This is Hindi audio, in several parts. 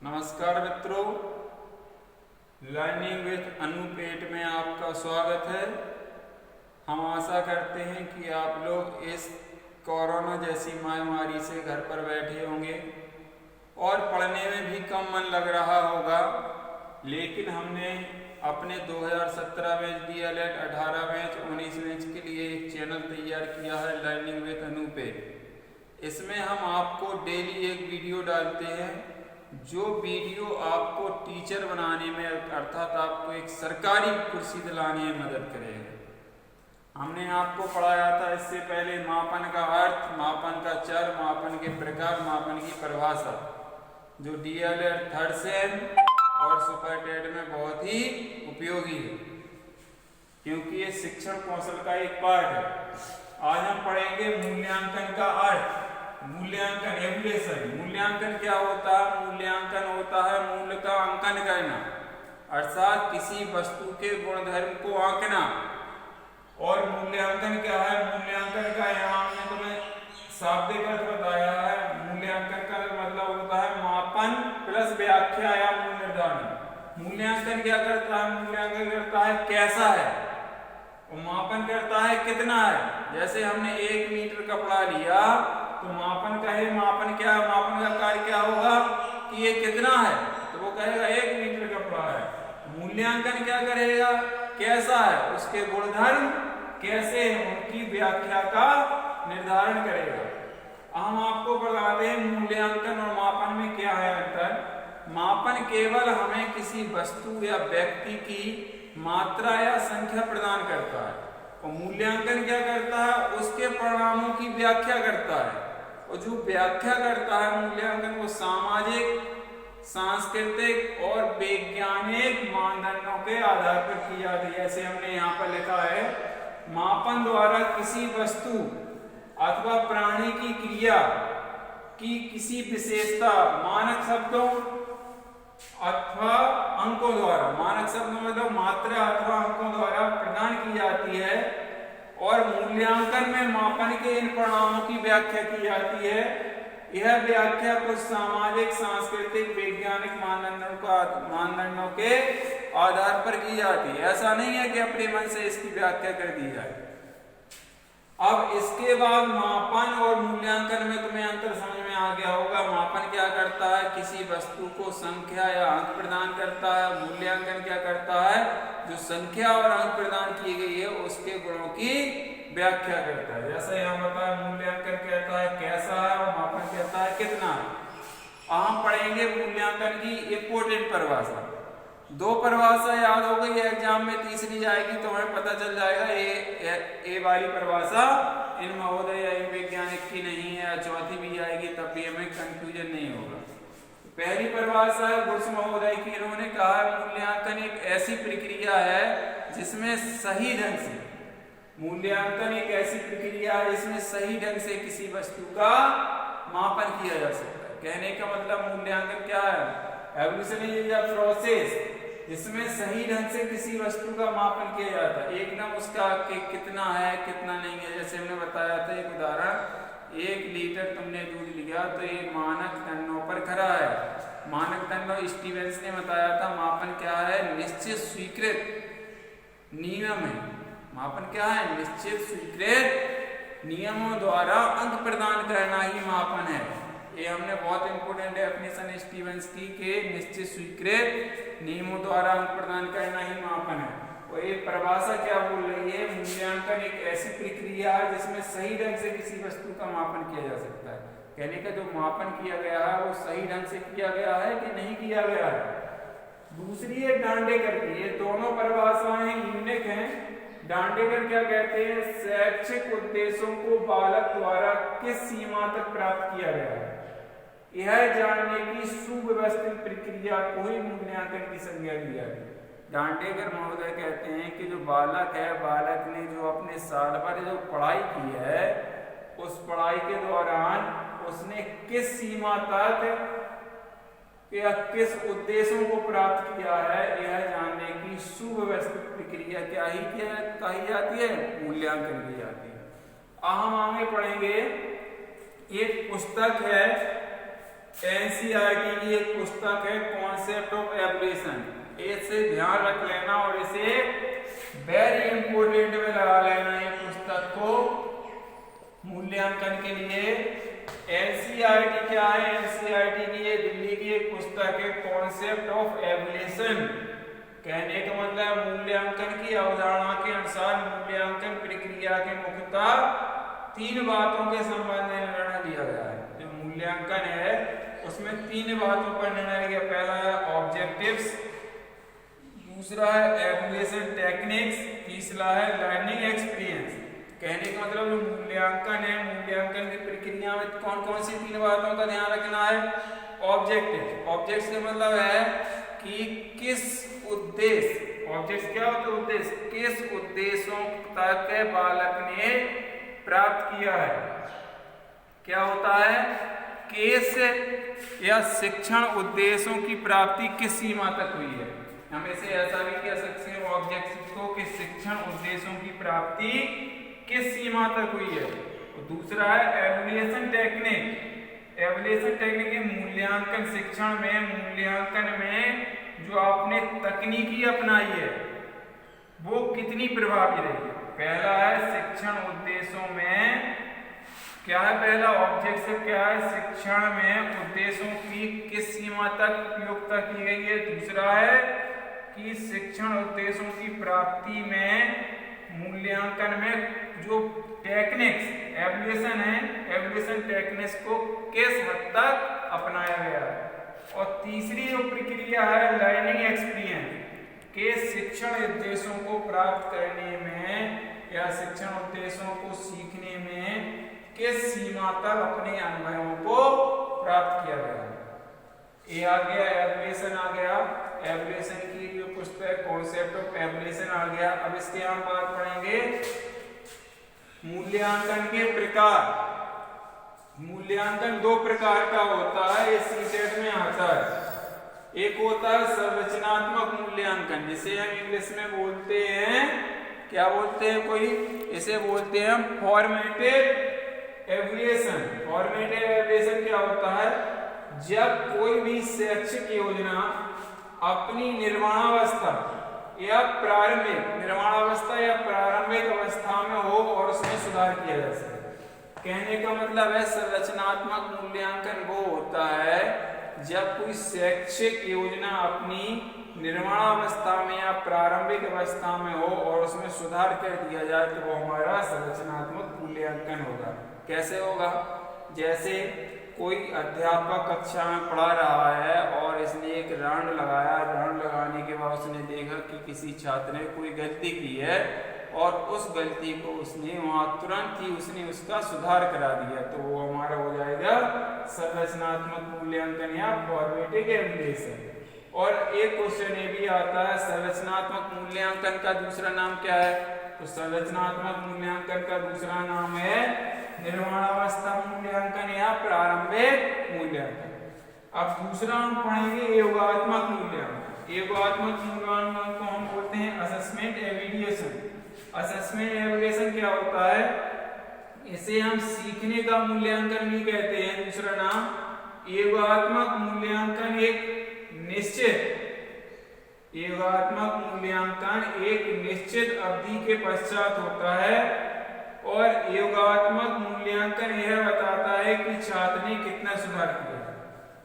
नमस्कार मित्रों, लर्निंग विद अनुपेट में आपका स्वागत है। हम आशा करते हैं कि आप लोग इस कोरोना जैसी महामारी से घर पर बैठे होंगे और पढ़ने में भी कम मन लग रहा होगा। लेकिन हमने अपने 2017 बैच DLED 18 बैच 19 बैच के लिए एक चैनल तैयार किया है, लर्निंग विद अनुपेट। इसमें हम आपको डेली एक वीडियो डालते हैं जो वीडियो आपको टीचर बनाने में अर्थात आपको एक सरकारी कुर्सी दिलाने में मदद करेगा। हमने आपको पढ़ाया था इससे पहले मापन का अर्थ, मापन का चर, मापन के प्रकार, मापन की परिभाषा, जो DLED 3rd सेम और सुपर टेट में बहुत ही उपयोगी है क्योंकि ये शिक्षण कौशल का एक पार्ट है। आज हम पढ़ेंगे मूल्यांकन का अर्थ। मूल्यांकन एवल्यूएशन। मूल्यांकन क्या होता है? मूल्यांकन होता है मूल्य का अंकन करना, अर्थात किसी वस्तु के गुणधर्म को आंकना। और मूल्यांकन क्या है? मूल्यांकन का यहाँ हमने तुम्हें शाब्दिक अर्थ बताया है। मूल्यांकन का मतलब होता है मापन प्लस व्याख्या या मूल्य निर्धारण। मूल्यांकन क्या करता है? मूल्यांकन करता है कैसा है, और मापन करता है कितना है। जैसे हमने 1 मीटर कपड़ा लिया तो मापन कहे, मापन क्या है? मापन का कार्य क्या होगा कि ये कितना है, तो वो कहेगा 1 मीटर कपड़ा है। मूल्यांकन क्या करेगा? कैसा है, उसके गुणधर्म कैसे हैं, उनकी व्याख्या का निर्धारण करेगा। हम आपको बताते हैं मूल्यांकन और मापन में क्या है अंतर। मापन केवल हमें किसी वस्तु या व्यक्ति की मात्रा या संख्या प्रदान करता है, और मूल्यांकन क्या करता है? उसके परिणामों की व्याख्या करता है। और जो व्याख्या करता है मूल्यांकन, वो सामाजिक, सांस्कृतिक और वैज्ञानिक मानदंडों के आधार पर की जाती है। जैसे हमने यहाँ पर लिखा है, मापन द्वारा किसी वस्तु अथवा प्राणी की क्रिया की किसी विशेषता मानक शब्दों अथवा अंकों द्वारा, मानक शब्दों मतलब मात्रा अथवा अंकों द्वारा प्रदान की जाती है। और मूल्यांकन में मापन के इन परिणामों की व्याख्या की जाती है। यह व्याख्या कुछ सामाजिक, सांस्कृतिक, वैज्ञानिक मानदंडों के आधार पर की जाती है। ऐसा नहीं है कि अपने मन से इसकी व्याख्या कर दी जाए। अब इसके बाद मापन और मूल्यांकन में तुम्हें अंतर समझ में आ गया होगा। मापन क्या करता है? किसी वस्तु को संख्या या अंक प्रदान करता है। मूल्यांकन क्या करता है? जो संख्या और अंक प्रदान की गई है उसके गुणों की व्याख्या करता है। जैसे यहाँ बताया, मूल्यांकन कहता है कैसा है और मापन कहता है कितना है। हम पढ़ेंगे मूल्यांकन की इंपोर्टेंट परिभाषा। 2 परिभाषा याद हो गई, एग्जाम में तीसरी आएगी तो हमें पता चल जाएगा ये वाली परिभाषा इन महोदय या इन वैज्ञानिक की नहीं है, चौथी भी आएगी तब भी हमें कंफ्यूजन नहीं होगा। पहली परिभाषा है गुड्स महोदय की। इन्होंने कहा मूल्यांकन एक ऐसी प्रक्रिया है जिसमें सही ढंग से, मूल्यांकन एक ऐसी प्रक्रिया है जिसमें सही ढंग से किसी वस्तु का मापन किया जा सकता है। कहने का मतलब मूल्यांकन क्या है? एवल्यूशन इज अ प्रोसेस जिसमें सही ढंग से किसी वस्तु का मापन किया जाता है। एकदम उसका कि कितना है कितना नहीं है। जैसे हमने बताया था एक उदाहरण, 1 लीटर तुमने दूध लिया तो ये मानक दंडों पर खरा है। मानक दंडों स्टीवेंस ने बताया था मापन क्या है? निश्चित स्वीकृत नियम है। मापन क्या है? निश्चित स्वीकृत नियमों द्वारा अंक प्रदान करना ही मापन है। ये हमने बहुत इंपोर्टेंट डेफिनेशन स्टीवेंस की कि निश्चित स्वीकृत नियमों द्वारा अंक प्रदान करना ही मापन है। और ये परिभाषा क्या बोल रही है? मूल्यांकन एक ऐसी प्रक्रिया है जिसमें सही ढंग से किसी वस्तु का मापन किया जा सकता है। कहने का जो मापन किया गया है वो सही ढंग से किया गया है कि नहीं किया गया है। दूसरी है डांडेकर की। ये दोनों परिभाषाएं यूनिक हैं। डांडेकर क्या कहते हैं? शैक्षिक उद्देश्यों को बालक द्वारा किस सीमा तक प्राप्त किया गया है, यह जानने की सुव्यवस्थित प्रक्रिया को ही मूल्यांकन की संज्ञा दी जाती है। डांडेकर महोदय कहते हैं कि जो बालक है, बालक ने जो अपने साल भर जो पढ़ाई की है उस पढ़ाई के दौरान उसने किस सीमा तक या किस उद्देश्यों को प्राप्त किया है, यह जानने की सुव्यवस्थित प्रक्रिया क्या ही कही जाती है? मूल्यांकन की जाती है। हम आगे पढ़ेंगे, एक पुस्तक है एनसीईआरटी की एक पुस्तक है कॉन्सेप्ट ऑफ एवोल्यूशन। इसे ध्यान रख लेना और इसे वेरी इंपोर्टेंट में लगा लेना ये पुस्तक को मूल्यांकन के लिए। एनसीईआरटी क्या है? एनसीईआरटी की ये दिल्ली की एक पुस्तक है कॉन्सेप्ट ऑफ एवोल्यूशन। कहने का मतलब मूल्यांकन की अवधारणा के अनुसार मूल्यांकन प्रक्रिया के मुख्यतः 3 बातों के संबंध में निर्णय लिया गया है। जो मूल्यांकन है उसमें 3 बातों पर निर्णय लिया। पहला है ऑब्जेक्टिव्स, दूसरा है एवोल्यूशन टेक्निक्स, तीसरा है लर्निंग एक्सपीरियंस। कहने का मतलब जो मूल्यांकन है, मूल्यांकन की प्रक्रिया में कौन कौन सी 3 बातों का ध्यान रखना है? ऑब्जेक्टिव, ऑब्जेक्ट्स का मतलब है कि किस उद्देश्य, ऑब्जेक्ट्स क्या होता है? उद्देश्य, किस उद्देश्यों तक बालक ने प्राप्त किया है। क्या होता है? केस या शिक्षण उद्देश्यों की प्राप्ति किस सीमा तक हुई है। हम इसे ऐसा भी कह सकते हैं ऑब्जेक्ट्स को कि शिक्षण उद्देश्यों की प्राप्ति किस सीमा तक हुई है। और दूसरा है एवोल्यूशन टेक्निक। एवोल्यूशन टेक्निक के मूल्यांकन, शिक्षण में मूल्यांकन में जो आपने तकनीकी अपनाई है वो कितनी प्रभावी रही है। पहला है शिक्षण उद्देश्यों में क्या है? पहला ऑब्जेक्ट से क्या है? शिक्षण में उद्देश्यों की किस सीमा तक उपयोगिता की गई है। दूसरा है कि शिक्षण उद्देश्यों की प्राप्ति में मूल्यांकन में जो टेक्निक्स एवोल्यूशन है, एवोल्यूशन टेक्निक्स को किस हद तक अपनाया गया है। और तीसरी जो प्रक्रिया है लर्निंग एक्सपीरियंस के शिक्षण उद्देश्यों को प्राप्त करने में या शिक्षण उद्देश्यों को सीखने में किस सीमा तक अपने अनुभवों को प्राप्त किया गया। ये आ गया एवोल्यूशन, आ गया एवोल्यूशन की जो पुस्तक कॉन्सेप्ट ऑफ एवोल्यूशन आ गया। अब इसके हम बात पढ़ेंगे मूल्यांकन के प्रकार। मूल्यांकन 2 प्रकार का होता है, इस सीटेट में आता है। एक होता है संरचनात्मक मूल्यांकन, जिसे हम इंग्लिश में बोलते हैं, क्या बोलते हैं कोई? इसे बोलते हैं हम फॉर्मेटिव एवोल्यूशन। फॉर्मेटिव एवोल्यूशन क्या होता है? जब कोई भी शैक्षिक योजना अपनी निर्माणावस्था या प्रारंभिक निर्माणावस्था या प्रारंभिक अवस्था में हो और उसमें सुधार किया जा सके। कहने का मतलब है संरचनात्मक मूल्यांकन वो होता है जब कोई शैक्षिक योजना अपनी निर्माणावस्था में या प्रारंभिक अवस्था में हो और उसमें सुधार कर दिया जाए तो वो हमारा संरचनात्मक मूल्यांकन होगा। कैसे होगा? जैसे कोई अध्यापक कक्षा में पढ़ा रहा है और इसने एक राउंड लगाया, राउंड लगाने के बाद उसने देखा कि किसी छात्र ने कोई गलती की है और उस गलती को उसने वहां तुरंत ही उसने उसका सुधार करा दिया, तो वो हमारा हो जाएगा संरचनात्मक मूल्यांकन या फॉर्मेटिव एवोल्यूशन। और एक क्वेश्चन ये भी आता है संरचनात्मक मूल्यांकन का दूसरा नाम क्या है? तो संरचनात्मक मूल्यांकन का दूसरा नाम है निर्माणावस्था मूल्यांकन या प्रारंभिक मूल्यांकन। अब दूसरा हम पढ़ेंगे योगात्मक मूल्यांकन। योगात्मक मूल्यांकन को हम बोलते हैं असेसमेंट एवोल्यूशन। असेसमेंट एवोल्यूशन क्या होता है? इसे हम सीखने का मूल्यांकन भी कहते हैं। दूसरा नाम योगात्मक मूल्यांकन एक निश्चित अवधि के पश्चात होता है और योगात्मक मूल्यांकन यह बताता है कि छात्र ने कितना सुधार किया।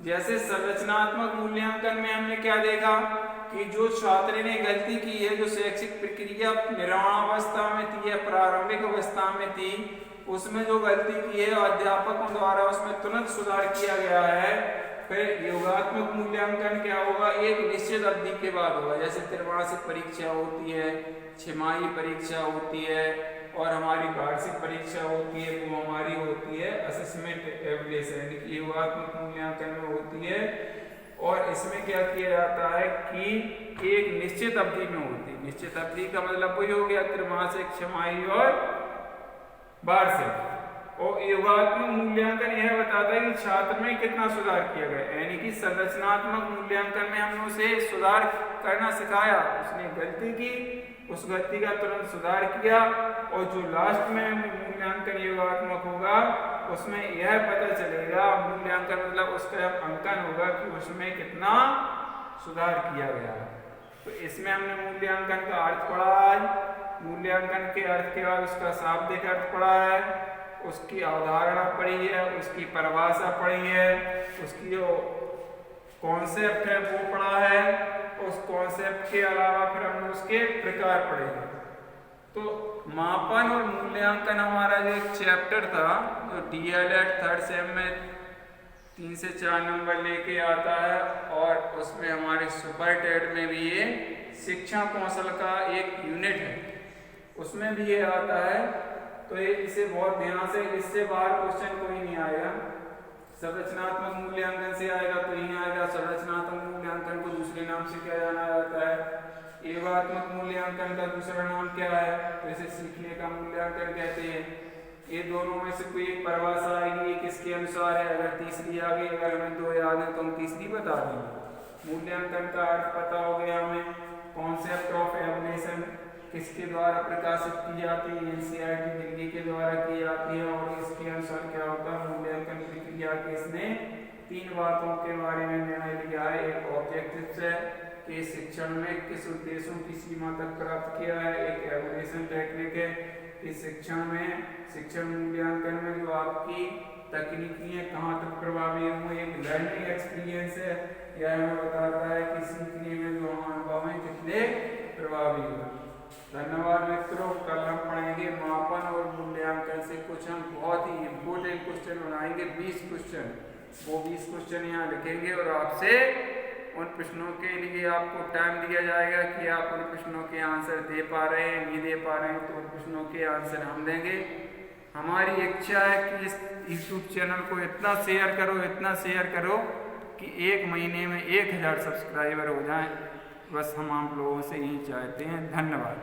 जैसे संरचनात्मक मूल्यांकन में हमने क्या देखा कि जो छात्र ने गलती की है, जो शैक्षिक प्रक्रिया निर्माणावस्था में थी या प्रारंभिक अवस्था में थी, उसमें जो गलती की है अध्यापकों द्वारा उसमें तुरंत सुधार किया गया है। फिर योगात्मक मूल्यांकन क्या होगा? एक निश्चित अवधि के बाद होगा। जैसे त्रैमासिक परीक्षा होती है, छमाही परीक्षा होती है और हमारी वार्षिक परीक्षा होती है, वो हमारी होती है असेसमेंट एवोल्यूशन, योगात्मक मूल्यांकन में होती है। और इसमें क्या किया जाता है कि एक निश्चित अवधि में होती है। निश्चित अवधि का मतलब वही हो गया त्रैमासिक, छमाही और वार्षिक। और योगात्मक मूल्यांकन यह बताता है कि छात्र में कितना सुधार किया गया। यानी कि संरचनात्मक मूल्यांकन में हमने उसे सुधार करना सिखाया, उसने गलती की, उस गलती का तुरंत सुधार किया। और जो लास्ट में मूल्यांकन योगात्मक होगा उसमें यह पता चलेगा, मूल्यांकन मतलब उसका अंकन होगा कि उसमें कितना सुधार किया गया। तो इसमें हमने मूल्यांकन का अर्थ पढ़ा है, मूल्यांकन के अर्थ के बाद उसका शाब्दिक अर्थ पढ़ा है, उसकी अवधारणा पढ़ी है, उसकी परिभाषा पढ़ी है, उसकी जो कॉन्सेप्ट है वो पढ़ा है, उस कॉन्सेप्ट के अलावा फिर हमने उसके प्रकार पढ़े हैं। तो मापन और मूल्यांकन हमारा जो एक चैप्टर था जो DLED 3rd सेम में 3 से 4 नंबर लेके आता है, और उसमें हमारे सुपर टेट में भी ये शिक्षण कौशल का एक यूनिट है, उसमें भी ये आता है। तो ये इसे बहुत ध्यान से, इससे बाहर क्वेश्चन कोई नहीं आएगा। संरचनात्मक मूल्यांकन से आएगा तो यही आएगा। संरचनात्मक मूल्यांकन को दूसरे नाम से क्या जाना जाता है, एवगात्मक मूल्यांकन का दूसरा नाम क्या है, तो इसे सीखने का मूल्यांकन कहते हैं। ये दोनों में से कोई एक परिभाषा आएगी, किसके अनुसार है, अगर तीसरी आ गई, अगर हमें 2 याद है तो हम तीसरी बता देंगे। मूल्यांकन का अर्थ पता हो गया हमें, कॉन्सेप्ट ऑफ एवल्यूशन किसके द्वारा प्रकाशित की जाती है, NCERT दिल्ली के द्वारा की जाती है, और इसके अनुसार क्या होता है मूल्यांकन प्रक्रिया के इसने 3 बातों के बारे में निर्णय लिया है। एक ऑब्जेक्टिव्स है कि शिक्षण में किस उद्देश्यों की सीमा तक प्राप्त किया है, एक एवल्यूशन टेक्निक है कि शिक्षण में, शिक्षण मूल्यांकन में जो आपकी तकनीकी है कहाँ तक प्रभावी हुई, एक लर्निंग एक्सपीरियंस है, यह हमें बताता है कि सीखने में जो अनुभव है कितने प्रभावी हुए। धन्यवाद मित्रों। कल हम पढ़ेंगे मापन और मूल्यांकन से कुछ हम बहुत ही इम्पोर्टेंट क्वेश्चन बनाएंगे, 20 क्वेश्चन। वो 20 क्वेश्चन यहाँ लिखेंगे और आपसे उन प्रश्नों के लिए आपको टाइम दिया जाएगा कि आप उन प्रश्नों के आंसर दे पा रहे हैं, नहीं दे पा रहे हैं, तो उन प्रश्नों के आंसर हम देंगे। हमारी इच्छा है कि इस YouTube चैनल को इतना शेयर करो कि 1 महीने में 1000 सब्सक्राइबर हो जाएं। बस हम आप लोगों से यही चाहते हैं। धन्यवाद।